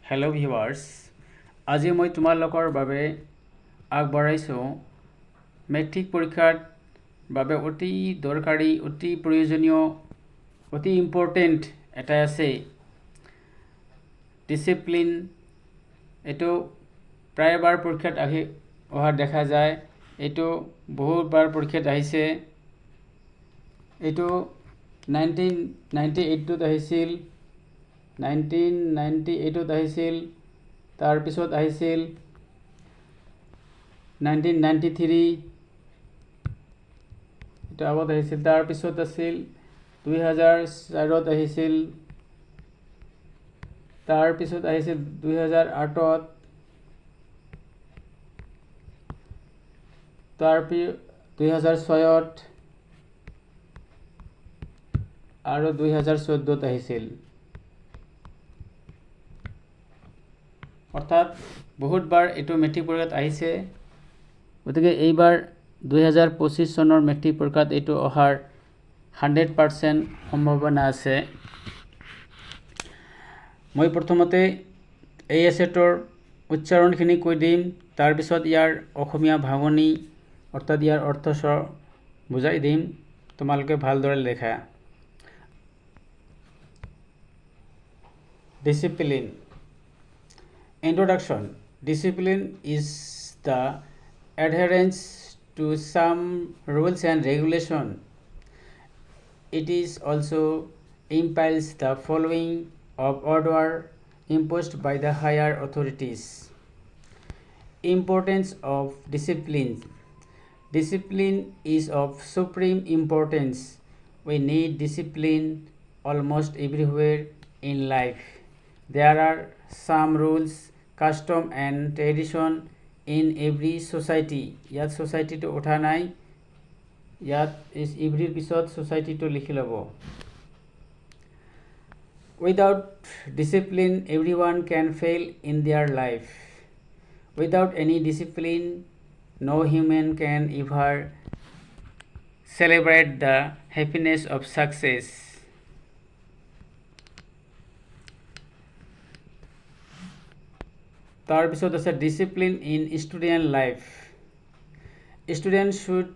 Hello' viewers, আজি মই তোমালোকৰ বাবে আগবঢ়াইছোঁ মেট্ৰিক পৰীক্ষাৰ বাবে অতি দৰকাৰী, অতি প্ৰয়োজনীয়, অতি ইম্পৰ্টেণ্ট এটা আছে ডিচিপ্লিন। এইটো প্ৰায়বাৰ পৰীক্ষাত আহি অহা দেখা যায়। এইটো বহুতবাৰ পৰীক্ষাত আহিছে। এইটো 1998ত আহিছিল, 1998ত আহিছিল, তাৰপিছত আহিছিল 1993, এইটো আগত আহিছিল, তাৰপিছত আছিল 2004ত আহিছিল, তাৰপিছত আহিছিল 2008ত, 2006ত আৰু 2014ত আহিছিল। অৰ্থাৎ বহুতবাৰ এইটো মেট্ৰিক পৰীক্ষাত আহিছে। গতিকে এইবাৰ 2025 চনৰ মেট্ৰিক পৰীক্ষাত এইটো অহাৰ 100% সম্ভাৱনা আছে। মই প্ৰথমতে এই এছেটোৰ উচ্চাৰণখিনি কৈ দিম, তাৰপিছত ইয়াৰ অসমীয়া ভাঙনি অৰ্থাৎ ইয়াৰ অৰ্থ বুজাই দিম, তোমালোকে ভালদৰে লেখা। Discipline. Introduction. Discipline is the adherence to some rules and regulation. It is also implies the following of order imposed by the higher authorities. Importance of discipline. Discipline is of supreme importance. We need discipline almost everywhere in life. There are some rules, custom and tradition in every society. ইয়াত society-টো উঠা নাই, ইয়াত every পিছত society-টো লিখি ল'ব। Without discipline, everyone can fail in their life. Without any discipline, no human can ever celebrate the happiness of success. তাৰপিছত আছে discipline in student life. Students should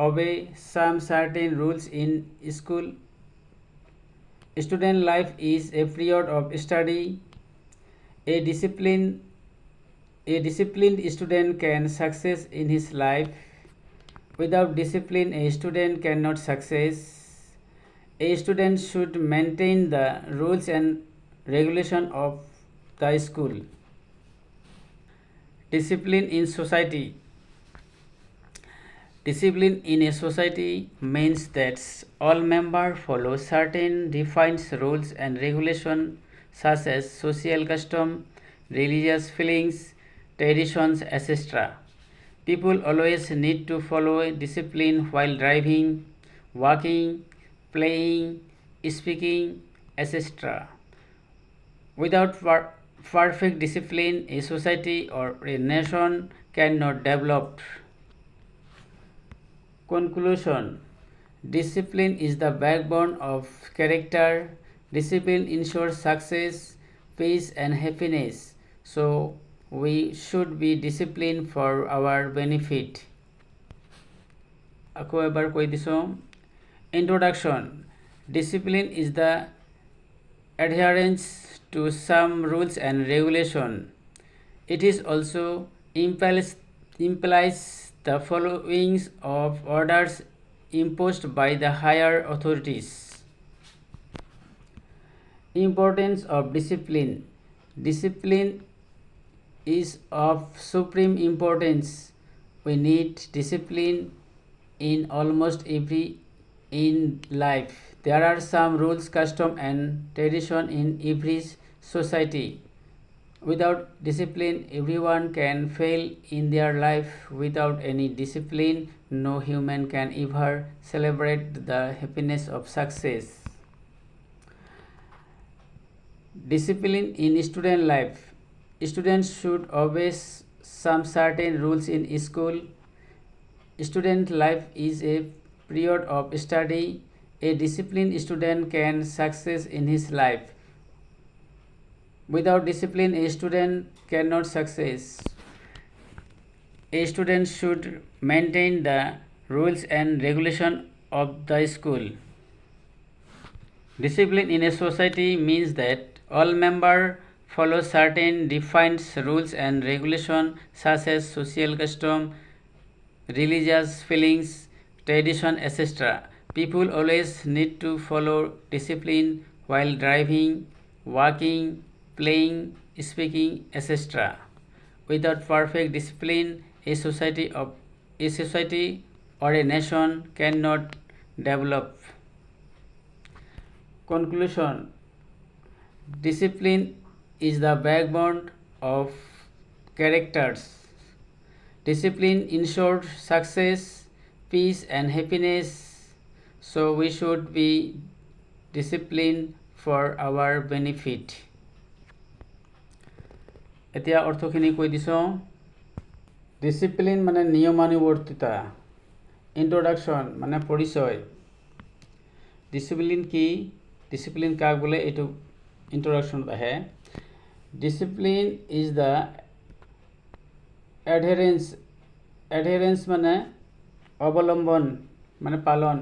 obey some certain rules in school. Student life is a period of study. A disciplined student can success in his life. Without discipline, a student cannot success. A student should maintain the rules and regulation of the school. Discipline in society. Discipline in a society means that all members follow certain defined rules and regulations such as social custom, religious feelings, traditions, etc. People always need to follow discipline while driving, walking, playing, speaking, etc. Without perfect discipline, a society or a nation cannot develop. Conclusion. Discipline is the backbone of character. Discipline ensures success, peace and happiness. So we should be disciplined for our benefit. আকৌ এবাৰ কৈ দিছোঁ। Introduction. Discipline is the adherence to some rules and regulation. It is also implies the following of orders imposed by the higher authorities. Importance of discipline. Discipline is of supreme importance. We need discipline in almost every in life. There are some rules, custom and tradition in every society. Without discipline, everyone can fail in their life. Without any discipline, no human can ever celebrate the happiness of success. Discipline in student life. Students should obey some certain rules in school. Student life is a period of study. A disciplined student can success in his life. Without discipline, a student cannot success. A student should maintain the rules and regulation of the school. Discipline in a society means that all members follow certain defined rules and regulations such as social custom, religious feelings, tradition, etc. People always need to follow discipline while driving, walking, playing, speaking, etc. Without perfect discipline, a society or a nation cannot develop. Conclusion: discipline is the backbone of characters. Discipline ensures success, peace, and happiness, so we should be disciplined for our benefit. এতিয়া অৰ্থখিনি কৈ দিছোঁ। Discipline মানে নিয়মানুৱৰ্তিতা। Introduction মানে পৰিচয়। Discipline কি, discipline কাক বোলে, এইটো ইন্ট্ৰডাকশ্যনত আহে। ডিচিপ্লিন ইজ দ্য এডহেৰেঞ্চ মানে অৱলম্বন মানে পালন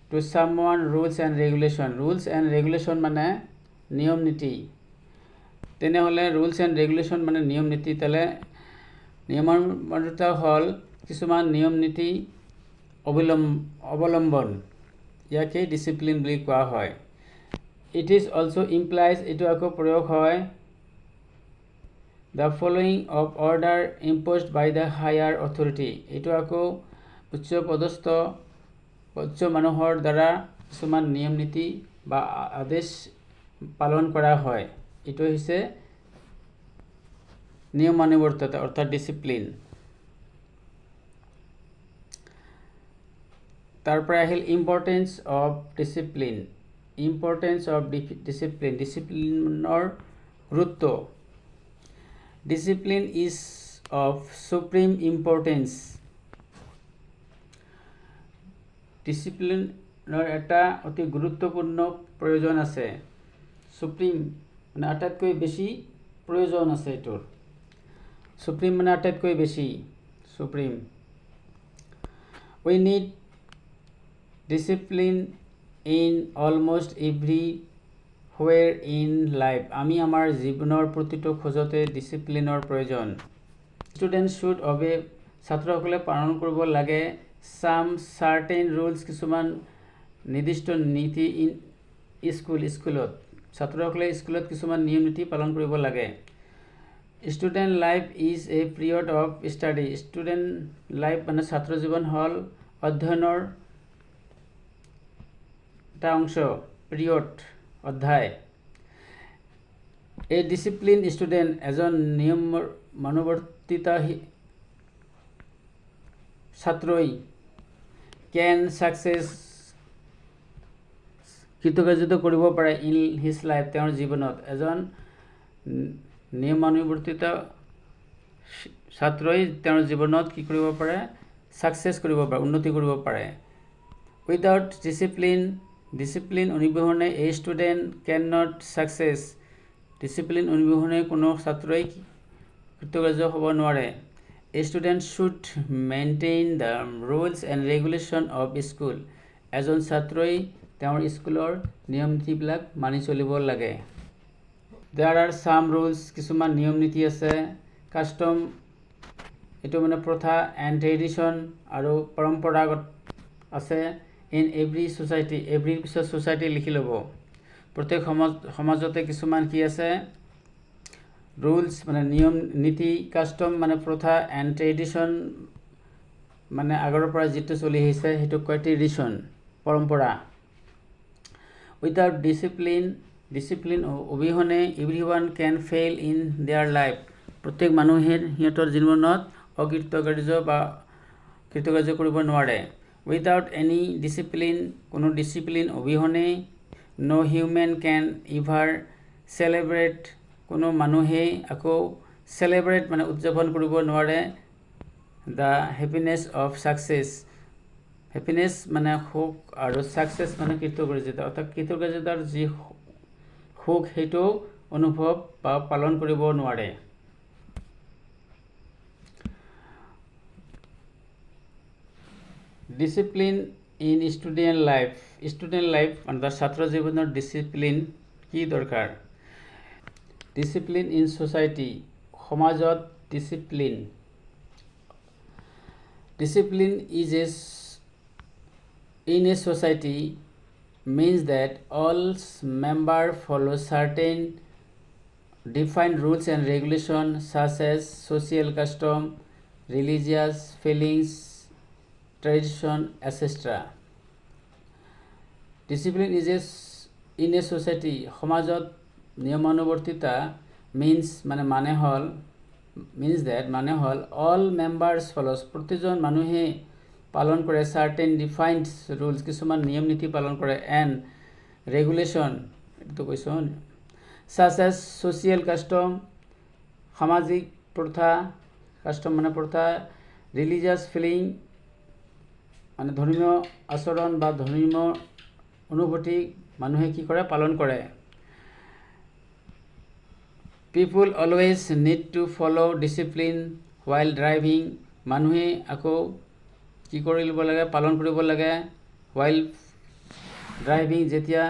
to someone rules and regulation. Rules and regulation মানে নিয়ম নীতি। তেনেহ'লে ৰুলছ এণ্ড ৰেগুলেশ্যন মানে নিয়ম নীতি, তেলে নিয়মানুৱৰ্তিতা হ'ল কিছুমান নিয়ম নীতি অৱলম্বন, ইয়াকে ডিচিপ্লিন বুলি কোৱা হয়। ইট ইজ অলছ' ইমপ্লাইজ, এইটো আকৌ প্ৰয়োগ হয়, the following of order imposed by the higher authority. এইটো আকৌ উচ্চ মানুহৰ দ্বাৰা কিছুমান নিয়ম নীতি বা আদেশ পালন কৰা হয়। এইটো হৈছে নিয়মানুৱৰ্তিতা অৰ্থাৎ ডিচিপ্লিন। তাৰ পৰা আহিল ইম্পৰ্টেঞ্চ অফ ডিচিপ্লিন। ডিচিপ্লিনৰ গুৰুত্ব। Discipline is of supreme importance. ডিচিপ্লিনৰ এটা অতি গুৰুত্বপূৰ্ণ প্ৰয়োজন আছে। সুপ্ৰিম মানে আটাইতকৈ বেছি প্ৰয়োজন আছে এইটোৰ। সুপ্ৰিম মানে আটাইতকৈ বেছি, supreme. We need discipline in almost everywhere in life. আমি আমাৰ জীৱনৰ প্ৰতিটো খোজতে ডিচিপ্লিনৰ প্ৰয়োজন। ষ্টুডেণ্ট শ্বুড অবে, ছাত্ৰসকলে পালন কৰিব লাগে ছাম চাৰ্টেইন ৰুলছ, কিছুমান নিৰ্দিষ্ট নীতি ইন স্কুলত। ছাত্ৰসকলে স্কুলত কিছুমান নিয়ম নীতি পালন কৰিব লাগে। Student life is a period of study. Student life মানে ছাত্ৰ জীৱন হ'ল অধ্যয়নৰ এটা অংশ, পিৰিয়ড অধ্যায়। এ ডিচিপ্লিন ষ্টুডেণ্ট, এজন নিয়মানুৱৰ্তিতা ছাত্ৰই কেন ছাকচেছ, কৃতকাৰ্যত কৰিব পাৰে ইন হিজ লাইফ, তেওঁৰ জীৱনত। এজন নিয়মানুৱৰ্তিতা ছাত্ৰই তেওঁৰ জীৱনত কি কৰিব পাৰে, ছাকচেছ কৰিব পাৰে, উন্নতি কৰিব পাৰে। উইদাউট ডিচিপ্লিন অবিহনে a student can not success. Discipline অবিহনে কোনো ছাত্ৰই কৃতকাৰ্য হ'ব নোৱাৰে। A student should maintain the rules and regulation of school. এজন ছাত্ৰই তেওঁৰ স্কুলৰ নিয়ম নীতিবিলাক মানি চলিব লাগে। দেয়াৰ আৰ ছাম ৰুলছ, কিছুমান নিয়ম নীতি আছে। কাষ্টম, এইটো মানে প্ৰথা, এণ্ড ট্ৰেডিশ্যন, আৰু পৰম্পৰাগত আছে। ইন এভৰি ছ'চাইটি, এভৰিৰ পিছত ছ'চাইটি লিখি ল'ব। প্ৰত্যেক সমাজতে কিছুমান কি আছে, ৰুলছ মানে নিয়ম নীতি, কাষ্টম মানে প্ৰথা, এণ্ড ট্ৰেডিশ্যন মানে আগৰ পৰা যিটো চলি আহিছে সেইটোক কয় ট্ৰেডিশ্যন, পৰম্পৰা। উইদাউট ডিচিপ্লিন অবিহনে everyone can fail in their life. প্ৰত্যেক মানুহে সিহঁতৰ জীৱনত অকৃতকাৰ্য বা কৃতকাৰ্য কৰিব নোৱাৰে। উইদাউট এনি ডিচিপ্লিন, কোনো ডিচিপ্লিন অবিহনে no' human can ever celebrate, কোনো মানুহেই আকৌ চেলিব্ৰেট মানে উদযাপন কৰিব নোৱাৰে the happiness of success. Happiness মানে সুখ, আৰু ছাকচেছ মানে কৃতকাৰ্যতা, অৰ্থাৎ কৃতকাৰ্যতাৰ যি সুখ সেইটো অনুভৱ বা পালন কৰিব নোৱাৰে। ডিসিপ্লিন ইন স্টুডেন্ট লাইফ অর্থাৎ ছাত্র জীবনের ডিসিপ্লিন কি দরকার? ডিসিপ্লিন ইন সোসাইটি সমাজত discipline is in a society means that all members follow certain defined rules and regulations such as social custom, religious feelings, tradition, etc. Discipline is in a society সমাজত নিয়মানুবর্তিতা means হল all members follows প্ৰতিজন মানুহে পালন কৰে certain defined rules কিছুমান নিয়ম নীতি পালন কৰে and regulation এটো কৈছো such as social custom সামাজিক প্ৰথা custom প্ৰথা religious feeling ধৰ্মীয় আচৰণ বা ধৰ্মীয় অনুভূতি মানুহে কি কৰে পালন কৰে। People always need to follow discipline while driving মানুহে আকৌ কি কৰিব লাগে পালন কৰিব লাগে while driving যেতিয়া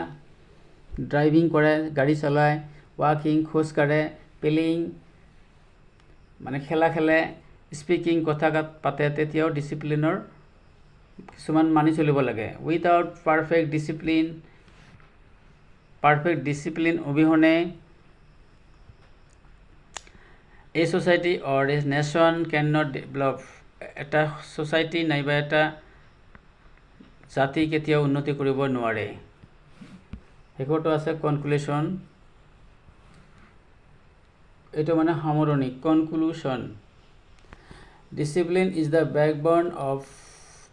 ড্ৰাইভিং কৰে গাড়ী চলায় ৱাকিং খোজ কাঢ়ে প্লেয়িং খেলা খেলে স্পিকিং কথা পাতে তেতিয়াও ডিসিপ্লিনৰ কিছুমান মানি চলিব লাগে। উইদাউট পারফেক্ট ডিসিপ্লিন অবিহনে a society or a nation cannot develop এটা সোসাইটি নাইবা এটা জাতি কেতিয়াও উন্নতি কৰিব নোৱাৰে। শেষতো আছে কনক্লুশন এটো সামৰণি conclusion discipline is the backbone of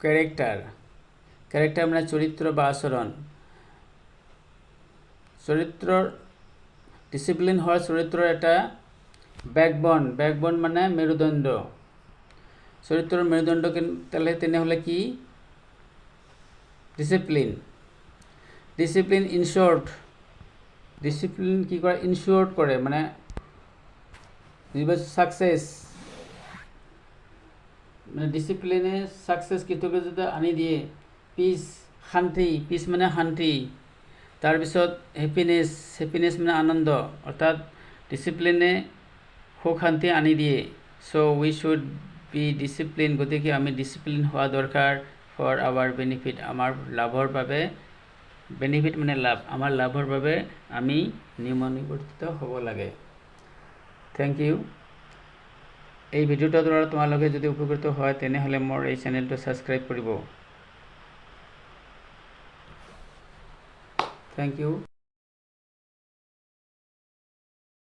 character চৰিত্ৰ বা আচৰণ ডিসিপ্লিন হয় চৰিত্ৰৰ এটা ব্যাকবোন মেৰুদণ্ড চৰিত্ৰৰ মেৰুদণ্ড তেনেহলে কি ডিসিপ্লিন ইনশৰ্ট ডিসিপ্লিন কি কৰে ইনশৰ্ট কৰে সাকসেস ডিসিপ্লিনে সাকসেস কিটোকে যদি আনি দিয়ে পিস শান্তি শান্তি তাৰপিছত হ্যাপিনেস আনন্দ অৰ্থাৎ ডিসিপ্লিনে সুখ শান্তি আনি দিয়ে। So we should be discipline গতিকে আমি ডিসিপ্লিন হওয়া দরকার ফর আওয়ার বেনিফিট আমার লাভৰ বাবে বেনিফিট লাভ আমাৰ লাভৰ বাবে আমি নিয়মানুবৰ্তিত হ'ব লাগে। Thank you. এই ভিডিওটাৰ দ্বাৰা তোমালোকে যদি উপকৃত হয় তেনেহলে মোৰ এই চেনেলটো সাবস্ক্ৰাইব কৰিব। Thank U.